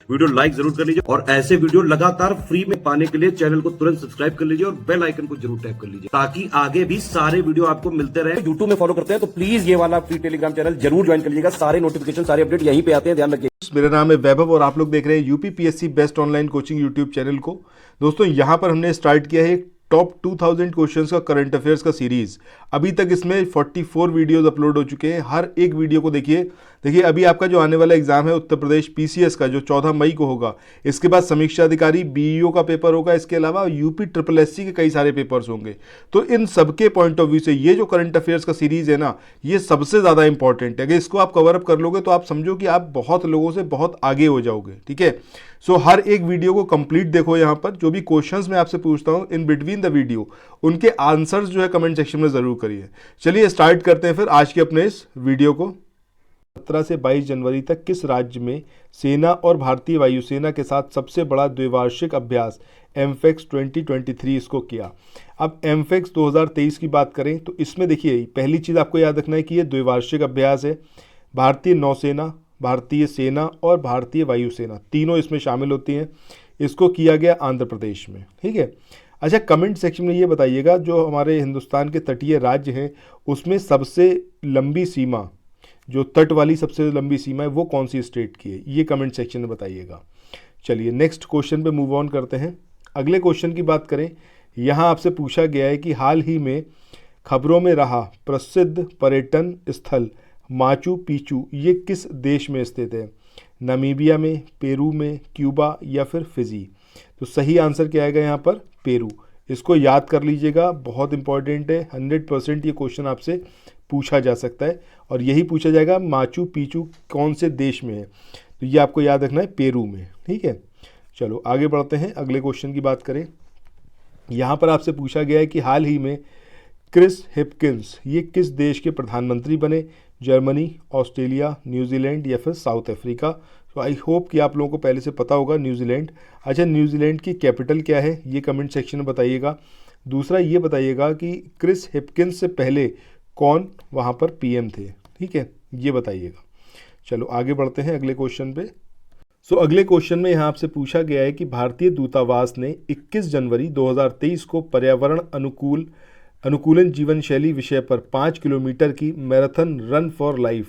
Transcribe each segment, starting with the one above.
Video like जरूर कर लीजिए और ऐसे वीडियो लगातार फ्री में पाने के लिए चैनल को तुरंत सब्सक्राइब कर लीजिए और बेल आइकन को जरूर टैप कर लीजिए ताकि आगे भी सारे वीडियो आपको मिलते रहे। यूट्यूब में फॉलो करते हैं तो प्लीज ये वाला फ्री टेलीग्राम चैनल जरूर ज्वाइन कर लीजिएगा। सारे नोटिफिकेशन सारे अपडेट यहीं पे आते हैं, ध्यान रखिए। मेरा नाम है वैभव और आप लोग देख रहे हैं UPPSC best online coaching YouTube channel को। दोस्तों यहाँ पर हमने स्टार्ट किया है टॉप 2000 क्वेश्चंस का करंट अफेयर्स का सीरीज। अभी तक इसमें 44 वीडियोस अपलोड हो चुके हैं। हर एक वीडियो को देखिए अभी आपका जो आने वाला एग्जाम है उत्तर प्रदेश पीसीएस का जो 14 मई को होगा, इसके बाद समीक्षा अधिकारी बीईओ का पेपर होगा, इसके अलावा यूपी ट्रिपल एससी के कई सारे पेपर्स होंगे। तो इन सबके पॉइंट ऑफ व्यू से ये जो करंट अफेयर्स का सीरीज है ना, ये सबसे ज़्यादा इंपॉर्टेंट है। अगर इसको आप कवर अप कर लोगे तो आप समझो कि आप बहुत लोगों से बहुत आगे हो जाओगे। ठीक है, सो हर एक वीडियो को कंप्लीट देखो। यहाँ पर जो भी क्वेश्चंस मैं आपसे पूछता हूँ इन बिटवीन द वीडियो, उनके आंसर्स जो है कमेंट सेक्शन में ज़रूर करिए। चलिए स्टार्ट करते हैं फिर आज के अपने इस वीडियो को। 17 से 22 जनवरी तक किस राज्य में सेना और भारतीय वायुसेना के साथ सबसे बड़ा द्विवार्षिक अभ्यास एमफेक्स 2023 इसको किया। अब एमफेक्स 2023 की बात करें तो इसमें देखिए पहली चीज़ आपको याद रखना है कि ये द्विवार्षिक अभ्यास है। भारतीय नौसेना, भारतीय सेना और भारतीय वायुसेना तीनों इसमें शामिल होती हैं। इसको किया गया आंध्र प्रदेश में। ठीक है, अच्छा कमेंट सेक्शन में ये बताइएगा जो हमारे हिंदुस्तान के तटीय राज्य हैं उसमें सबसे लंबी सीमा, जो तट वाली सबसे लंबी सीमा है वो कौन सी स्टेट की है, ये कमेंट सेक्शन में बताइएगा। चलिए नेक्स्ट क्वेश्चन पे मूव ऑन करते हैं। अगले क्वेश्चन की बात करें, यहाँ आपसे पूछा गया है कि हाल ही में खबरों में रहा प्रसिद्ध पर्यटन स्थल माचू पिचू ये किस देश में स्थित है? नामीबिया में, पेरू में, क्यूबा या फिर फिजी? तो सही आंसर क्या आएगा यहाँ पर? पेरू। इसको याद कर लीजिएगा, बहुत इंपॉर्टेंट है। 100% ये क्वेश्चन आपसे पूछा जा सकता है और यही पूछा जाएगा माचू पिचू कौन से देश में है, तो ये आपको याद रखना है पेरू में। ठीक है, चलो आगे बढ़ते हैं। अगले क्वेश्चन की बात करें, यहाँ पर आपसे पूछा गया है कि हाल ही में क्रिस हिपकिंस ये किस देश के प्रधानमंत्री बने? जर्मनी, ऑस्ट्रेलिया, न्यूजीलैंड या फिर साउथ अफ्रीका? तो आई होप कि आप लोगों को पहले से पता होगा न्यूजीलैंड। अच्छा न्यूजीलैंड की कैपिटल क्या है ये कमेंट सेक्शन में बताइएगा। दूसरा ये बताइएगा कि क्रिस हिपकिंस से पहले कौन वहाँ पर पीएम थे? ठीक है, ये बताइएगा। चलो आगे बढ़ते हैं अगले क्वेश्चन पे। अगले क्वेश्चन में यहाँ आपसे पूछा गया है कि भारतीय दूतावास ने 21 जनवरी 2023 को पर्यावरण अनुकूलन जीवन शैली विषय पर 5 किलोमीटर की मैराथन रन फॉर लाइफ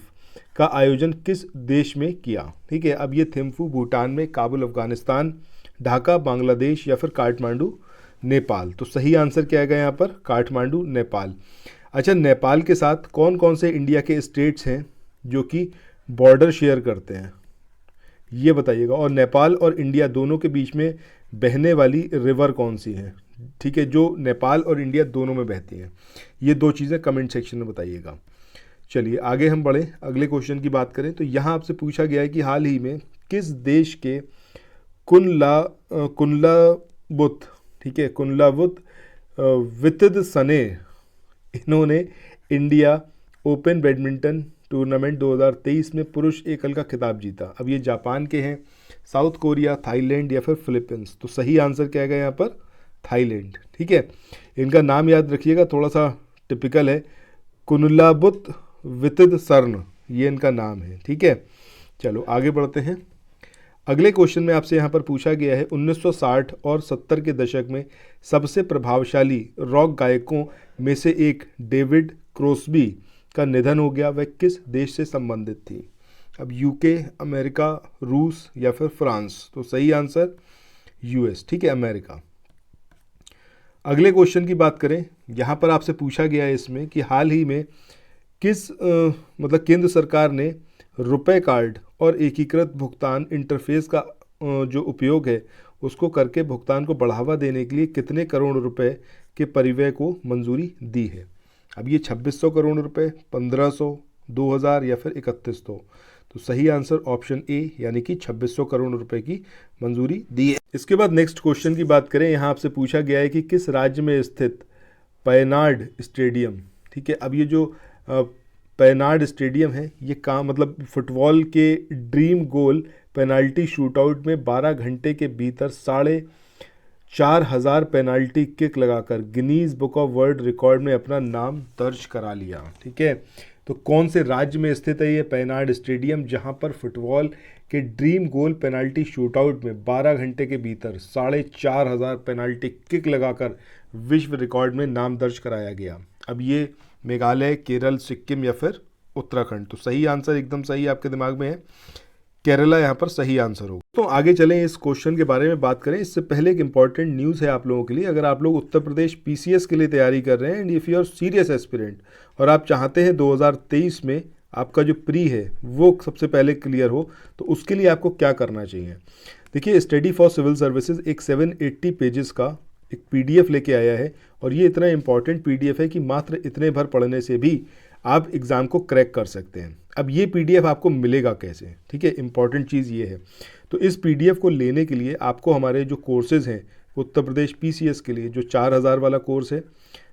का आयोजन किस देश में किया? ठीक है, अब ये थिम्फू भूटान में, काबुल अफगानिस्तान, ढाका बांग्लादेश या फिर काठमांडू नेपाल? तो सही आंसर क्या आएगा यहाँ पर? काठमांडू नेपाल। अच्छा नेपाल के साथ कौन कौन से इंडिया के स्टेट्स हैं जो कि बॉर्डर शेयर करते हैं, ये बताइएगा। और नेपाल और इंडिया दोनों के बीच में बहने वाली रिवर कौन सी है? ठीक है, जो नेपाल और इंडिया दोनों में बहती हैं। ये दो चीज़ें कमेंट सेक्शन में बताइएगा। चलिए आगे हम बढ़ें, अगले क्वेश्चन की बात करें तो यहाँ आपसे पूछा गया है कि हाल ही में किस देश के कुनलावुत, ठीक है, कुनलावुत वितिदसने इन्होंने इंडिया ओपन बैडमिंटन टूर्नामेंट 2023 में पुरुष एकल का खिताब जीता? अब ये जापान के हैं, साउथ कोरिया, थाईलैंड या फिर फिलीपींस? तो सही आंसर क्या आएगा यहाँ पर? थाईलैंड। ठीक है, इनका नाम याद रखिएगा, थोड़ा सा टिपिकल है, कुनलावुत वितिदसर्न ये इनका नाम है। ठीक है, चलो आगे बढ़ते हैं। अगले क्वेश्चन में आपसे यहाँ पर पूछा गया है 1960 और 70 के दशक में सबसे प्रभावशाली रॉक गायकों में से एक डेविड क्रोस्बी का निधन हो गया, वह किस देश से संबंधित थी? अब यूके, अमेरिका, रूस या फिर फ्रांस? तो सही आंसर यूएस। ठीक है, अमेरिका। अगले क्वेश्चन की बात करें, यहाँ पर आपसे पूछा गया है इसमें कि हाल ही में किस मतलब केंद्र सरकार ने रुपए कार्ड और एकीकृत भुगतान इंटरफेस का जो उपयोग है उसको करके भुगतान को बढ़ावा देने के लिए कितने करोड़ रुपए के परिव्यय को मंजूरी दी है? अब ये 2600 करोड़ रुपए, 1500, 2000 या फिर 3100? तो सही आंसर ऑप्शन ए यानी कि 2600 करोड़ रुपए की मंजूरी दी है। इसके बाद नेक्स्ट क्वेश्चन की बात करें, यहाँ आपसे पूछा गया है कि किस राज्य में स्थित पैनार्ड स्टेडियम, ठीक है, अब ये जो पैनार्ड स्टेडियम है ये कहाँ, मतलब फुटबॉल के ड्रीम गोल पेनाल्टी शूटआउट में 12 घंटे के भीतर 4,500 पेनाल्टी किक लगाकर Guinness book of world record में अपना नाम दर्ज करा लिया। ठीक है, तो कौन से राज्य में स्थित है ये पेनार्ड स्टेडियम, जहां पर फुटबॉल के ड्रीम गोल पेनाल्टी शूटआउट में 12 घंटे के भीतर 4,500 पेनाल्टी किक लगाकर विश्व रिकॉर्ड में नाम दर्ज कराया गया। अब ये मेघालय, केरल, सिक्किम या फिर उत्तराखंड। तो सही आंसर एकदम सही आपके दिमाग में है, केरला यहाँ पर सही आंसर होगा। तो आगे चलें, इस क्वेश्चन के बारे में बात करें। इससे पहले एक इंपॉर्टेंट न्यूज़ है आप लोगों के लिए। अगर आप लोग उत्तर प्रदेश पीसीएस के लिए तैयारी कर रहे हैं and if you are serious aspirant और आप चाहते हैं 2023 में आपका जो प्री है वो सबसे पहले क्लियर हो, तो उसके लिए आपको क्या करना चाहिए। देखिए, स्टडी फॉर सिविल सर्विसेज एक 780 पेजेस का एक पीडीएफ लेके आया है और ये इतना इंपॉर्टेंट पीडीएफ है कि मात्र इतने भर पढ़ने से भी आप एग्ज़ाम को क्रैक कर सकते हैं। अब ये पीडीएफ आपको मिलेगा कैसे, ठीक है, इंपॉर्टेंट चीज़ ये है। तो इस पीडीएफ को लेने के लिए आपको हमारे जो कोर्सेज हैं उत्तर प्रदेश पीसीएस के लिए, जो 4,000 वाला कोर्स है,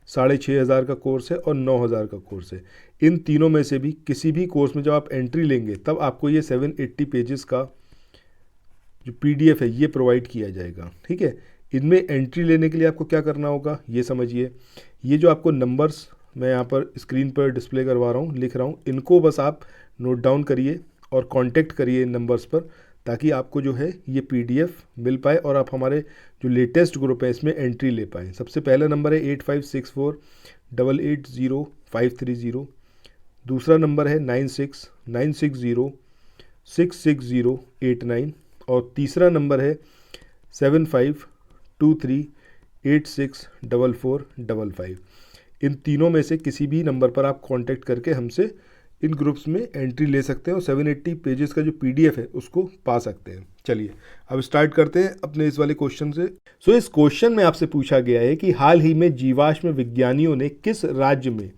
6,500 का कोर्स है और 9,000 का कोर्स है, इन तीनों में से भी किसी भी कोर्स में जब आप एंट्री लेंगे तब आपको ये 780 पेजेस का जो पीडीएफ है ये प्रोवाइड किया जाएगा, ठीक है। इनमें एंट्री लेने के लिए आपको क्या करना होगा ये समझिए। ये जो आपको नंबर्स मैं यहाँ पर स्क्रीन पर डिस्प्ले करवा रहा हूँ, लिख रहा हूँ, इनको बस आप नोट डाउन करिए और कांटेक्ट करिए इन नंबर्स पर, ताकि आपको जो है ये पीडीएफ मिल पाए और आप हमारे जो लेटेस्ट ग्रुप है इसमें एंट्री ले पाएँ। सबसे पहला नंबर है 8564880530, दूसरा नंबर है 9696066089 और तीसरा नंबर है 7523864455। इन तीनों में से किसी भी नंबर पर आप कांटेक्ट करके हमसे इन ग्रुप्स में एंट्री ले सकते हैं और 780 पेजेस का जो पीडीएफ है उसको पा सकते हैं। चलिए अब स्टार्ट करते हैं अपने इस वाले क्वेश्चन से। इस क्वेश्चन में आपसे पूछा गया है कि हाल ही में जीवाश्म विज्ञानियों ने किस राज्य में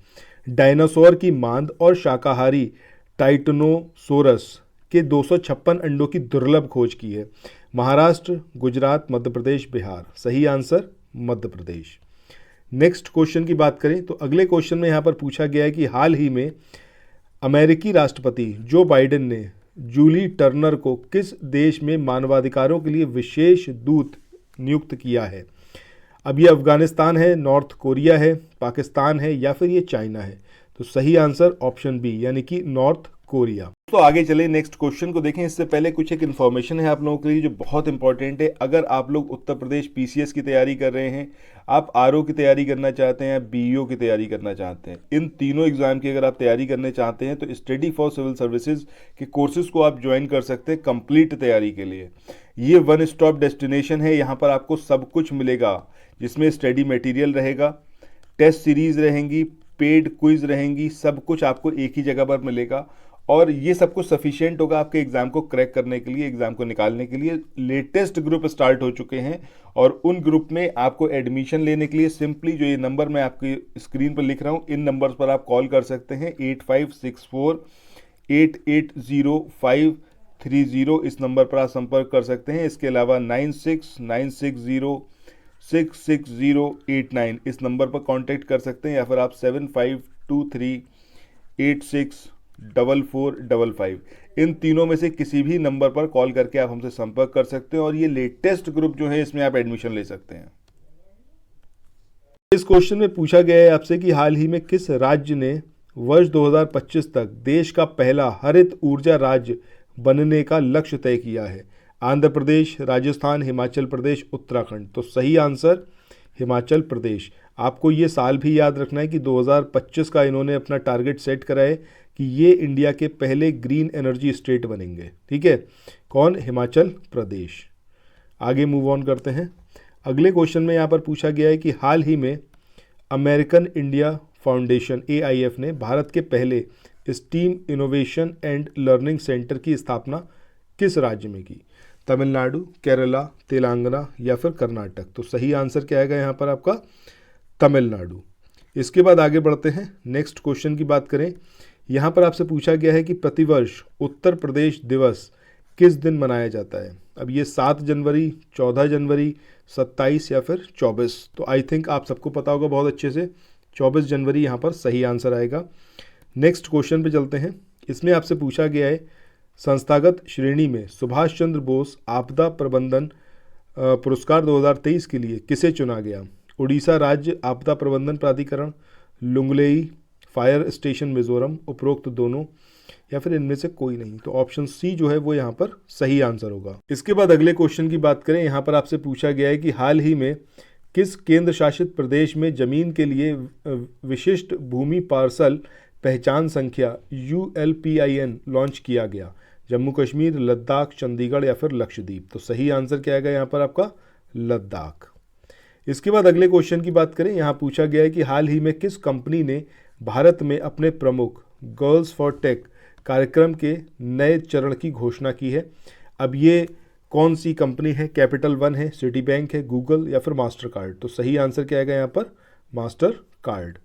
डायनासोर की मांद और शाकाहारी टाइटनोसोरस के 256 अंडों की दुर्लभ खोज की है। महाराष्ट्र, गुजरात, मध्य प्रदेश, बिहार। सही answer Madhya Pradesh. Next question की बात करें तो अगले क्वेश्चन में यहाँ पर पूछा गया है कि हाल ही में अमेरिकी राष्ट्रपति जो बाइडेन ने जूली टर्नर को किस देश में मानवाधिकारों के लिए विशेष दूत नियुक्त किया है। अब ये अफगानिस्तान है, नॉर्थ कोरिया है, पाकिस्तान है या फिर ये चाइना है। तो सही आंसर ऑप्शन बी यानी कि नॉर्थ कोरिया। तो आगे चले नेक्स्ट क्वेश्चन को देखें। इससे पहले कुछ एक इन्फॉर्मेशन है आप लोगों के लिए जो बहुत इंपॉर्टेंट है। अगर आप लोग उत्तर प्रदेश पीसीएस की तैयारी कर रहे हैं, आप आरओ की तैयारी करना चाहते हैं, बीईओ की तैयारी करना चाहते हैं, इन तीनों एग्जाम की अगर आप तैयारी करने चाहते हैं तो स्टडी फॉर सिविल सर्विसेज के कोर्सेज को आप ज्वाइन कर सकते हैं कंप्लीट तैयारी के लिए। ये वन स्टॉप डेस्टिनेशन है, यहाँ पर आपको सब कुछ मिलेगा, जिसमें स्टडी मटेरियल रहेगा, टेस्ट सीरीज रहेंगी, पेड क्विज रहेंगी, सब कुछ आपको एक ही जगह पर मिलेगा और ये सब कुछ सफिशिएंट होगा आपके एग्जाम को क्रैक करने के लिए, एग्जाम को निकालने के लिए। लेटेस्ट ग्रुप स्टार्ट हो चुके हैं और उन ग्रुप में आपको एडमिशन लेने के लिए सिंपली जो ये नंबर मैं आपकी स्क्रीन पर लिख रहा हूँ, इन नंबर्स पर आप कॉल कर सकते हैं। 8564880530 इस नंबर पर आप संपर्क कर सकते हैं। इसके अलावा 9696066089 इस नंबर पर कांटेक्ट कर सकते हैं या फिर आप 7523864455 इन तीनों में से किसी भी नंबर पर कॉल करके आप हमसे संपर्क कर सकते हैं और ये लेटेस्ट ग्रुप जो है इसमें आप एडमिशन ले सकते हैं। इस क्वेश्चन में पूछा गया है आपसे कि हाल ही में किस राज्य ने वर्ष 2025 तक देश का पहला हरित ऊर्जा राज्य बनने का लक्ष्य तय किया है। आंध्र प्रदेश, राजस्थान, हिमाचल प्रदेश, उत्तराखंड। तो सही आंसर हिमाचल प्रदेश। आपको ये साल भी याद रखना है कि 2025 का इन्होंने अपना टारगेट सेट करा है कि ये इंडिया के पहले ग्रीन एनर्जी स्टेट बनेंगे, ठीक है। कौन? हिमाचल प्रदेश। आगे मूव ऑन करते हैं। अगले क्वेश्चन में यहाँ पर पूछा गया है कि हाल ही में अमेरिकन इंडिया फाउंडेशन AIF ने भारत के पहले steam innovation and learning centre की स्थापना किस राज्य में की। तमिलनाडु, केरला, तेलंगाना या फिर कर्नाटक। तो सही आंसर क्या आएगा यहाँ पर आपका? तमिलनाडु। इसके बाद आगे बढ़ते हैं, नेक्स्ट क्वेश्चन की बात करें। यहाँ पर आपसे पूछा गया है कि प्रतिवर्ष उत्तर प्रदेश दिवस किस दिन मनाया जाता है। अब ये 7 जनवरी, 14 जनवरी, 27 या फिर 24। तो आई थिंक आप सबको पता होगा बहुत अच्छे से, 24 जनवरी यहाँ पर सही आंसर आएगा। नेक्स्ट क्वेश्चन पे चलते हैं। इसमें आपसे पूछा गया है संस्थागत श्रेणी में सुभाष चंद्र बोस आपदा प्रबंधन पुरस्कार 2023 के लिए किसे चुना गया। उड़ीसा राज्य आपदा प्रबंधन प्राधिकरण, लुंगलेई, फायर स्टेशन मिजोरम, उपरोक्त दोनों, या फिर इनमें से कोई नहीं। तो ऑप्शन सी जो है वो यहाँ पर सही आंसर होगा। इसके बाद अगले क्वेश्चन की बात करें, यहाँ पर आपसे पूछा गया है कि हाल ही में किस केंद्र शासित प्रदेश में जमीन के लिए विशिष्ट भूमि पार्सल पहचान संख्या ULPIN लॉन्च किया गया? जम्मू कश्मीर, लद्दाख, चंडीगढ़ या फिर लक्षद्वीप। तो सही आंसर क्या आएगा यहाँ पर आपका? लद्दाख। इसके बाद अगले क्वेश्चन की बात करें, यहाँ पूछा गया है कि हाल ही में किस कंपनी ने भारत में अपने प्रमुख गर्ल्स फॉर टेक कार्यक्रम के नए चरण की घोषणा की है? अब ये कौन सी कंपनी है? कैपिटल वन है, सिटी बैंक है, गूगल या फिर मास्टर कार्ड। तो सही आंसर क्या आएगा यहाँ पर? Master card.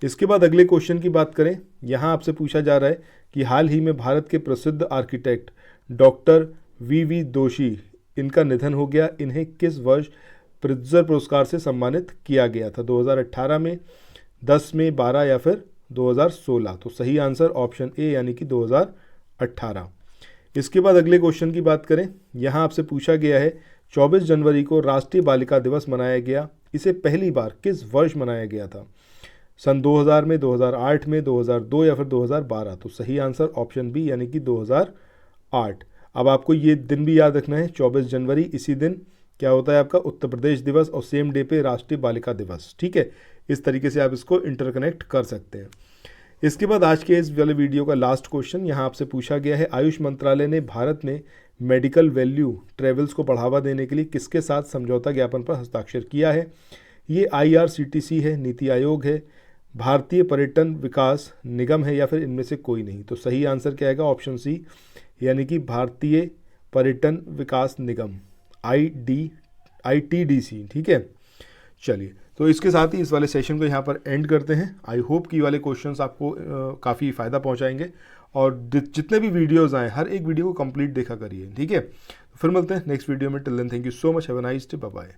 इसके बाद अगले क्वेश्चन की बात करें, यहाँ आपसे पूछा जा रहा है कि हाल ही में भारत के प्रसिद्ध आर्किटेक्ट डॉक्टर VV दोषी, इनका निधन हो गया। इन्हें किस वर्ष प्रित्जर पुरस्कार से सम्मानित किया गया था? 2018 में, 10 में, 12 या फिर 2016। तो सही आंसर ऑप्शन ए यानी कि 2018। इसके बाद अगले क्वेश्चन की बात करें, यहाँ आपसे पूछा गया है 24 जनवरी को राष्ट्रीय बालिका दिवस मनाया गया। इसे पहली बार किस वर्ष मनाया गया था? सन 2000 में, 2008 में, 2002 या फिर 2012। तो सही आंसर ऑप्शन बी यानी कि 2008। अब आपको ये दिन भी याद रखना है, 24 जनवरी, इसी दिन क्या होता है आपका उत्तर प्रदेश दिवस, और सेम डे पे राष्ट्रीय बालिका दिवस। ठीक है, इस तरीके से आप इसको इंटरकनेक्ट कर सकते हैं। इसके बाद आज के इस वाले वीडियो का लास्ट क्वेश्चन, यहाँ आपसे पूछा गया है आयुष मंत्रालय ने भारत में मेडिकल वैल्यू ट्रेवल्स को बढ़ावा देने के लिए किसके साथ समझौता ज्ञापन पर हस्ताक्षर किया है? ये IRCTC है, नीति आयोग है, भारतीय पर्यटन विकास निगम है या फिर इनमें से कोई नहीं। तो सही आंसर क्या आएगा? ऑप्शन सी यानी कि भारतीय पर्यटन विकास निगम, ITDC। ठीक है, चलिए, तो इसके साथ ही इस वाले सेशन को यहाँ पर एंड करते हैं। आई होप कि वाले क्वेश्चंस आपको काफ़ी फ़ायदा पहुँचाएंगे, और जितने भी वीडियोज़ आए हर एक वीडियो को कंप्लीट देखा करिए। ठीक है, फिर मिलते हैं नेक्स्ट वीडियो में। Till then thank you so much, have a nice day, bye bye.